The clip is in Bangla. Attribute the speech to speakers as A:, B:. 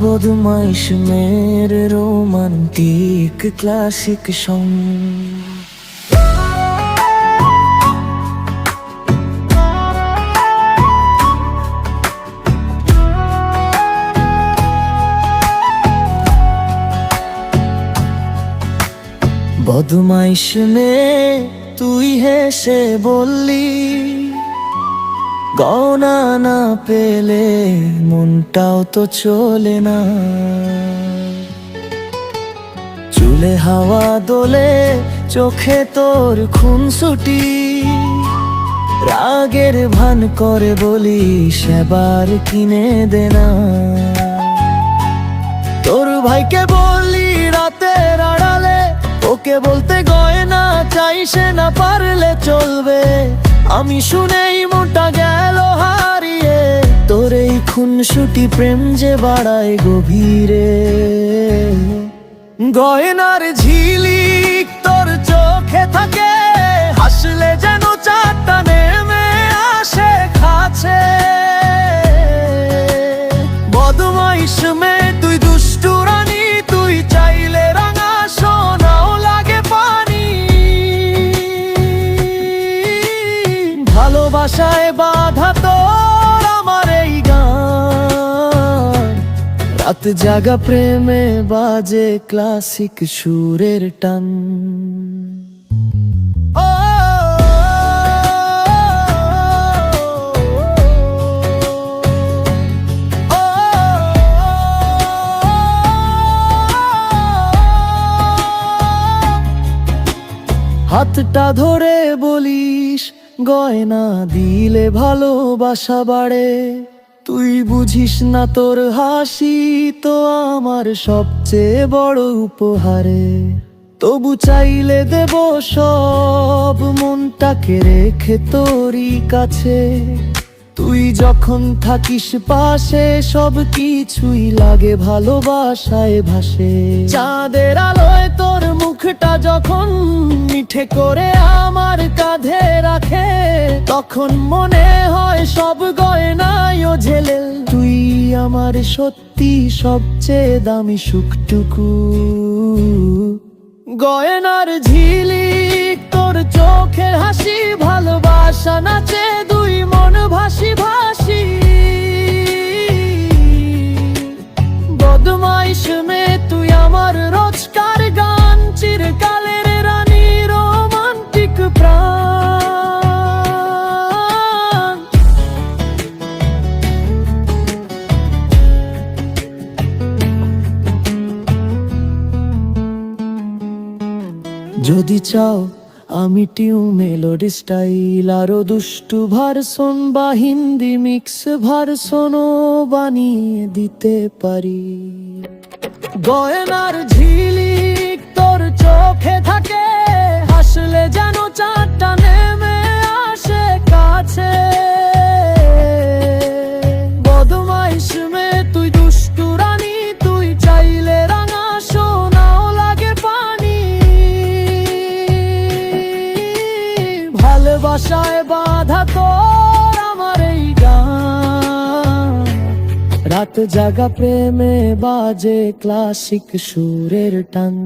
A: বদমাইশ মেয়ের রোমান্টিক ক্লাসিক সং। বদমাইশ মেয়ে তুই হেসে বললি, গহনা না পেলে মনটাও তো চলে না। চুলে হাওয়া দোলে, চোখে তোর খুনসুটি, রাগের ভান করে বলি সেবার কিনে দে না। তোর ভাইকে বললি রাতের আড়ালে, ওকে বলতে গয়না চাই সে না পারলে চলবে। আমি শুনেই মোটা গেল হারিয়ে, তোর এই খুনসুটি প্রেম যে বাড়ায় গভীরে। গয়নার ঝিলিক তোর চোখে থাকে, হাসলে যেন চারটা নেমে আসে কাছে। বদমাইশ মেয়ে তুই দুষ্টু রানী, তুই চাইলে রাঙা সোনাও লাগে পানি। ভালোবাসায় বাধা তোর আমার এই গান, রাত জাগা প্রেমে বাজে ক্লাসিক সুরের টান। হাতটা ধরে বলিস গয়না দিলে ভালোবাসা বাড়ে। তুই বুঝিস না তোর হাসি তো আমার সবচেয়ে বড় উপহারে। তবু চাইলে দেব সব, মনটাকে রেখে তোরই কাছে। তুই যখন থাকিস পাশে, সব কিছুই লাগে ভালোবাসায় ভাসে। চাঁদের আলোয় তোর মুখটা যখন মিঠে করে আমার কাঁধে রাখে, তখন মনে হয় সব গয়নায় ঝেলে। তুই আমার সত্যি সবচেয়ে দামি সুখটুকু। গয়নার ঝিলিক তোর চোখের হাসি, ভালোবাসা নাচে দুই মন ভাসি ভাসি। বদমাইশ মেয়ে তুই আমার রোজকার গান, চিরকালের রানী রোমান্টিক প্রাণ। যদি চাও আমি টিউ মেলোডি স্টাইল, আরো দুষ্টু ভার্সন বা হিন্দি মিক্স ভার্সনও বানিয়ে দিতে পারি। গয়নার ঝিলিক তোর চোখে থাকে, হাসলে যেন চারটা নেমে আসে কাছে। বদমাইশ মেয়ে তুই দুষ্টু রানী, তুই চাইলে রাঙা সোনাও লাগে পানি। ভালোবাসায় বাধা তোর আমার এই গান, রাত জাগা প্রেমে বাজে ক্লাসিক সুরের টান।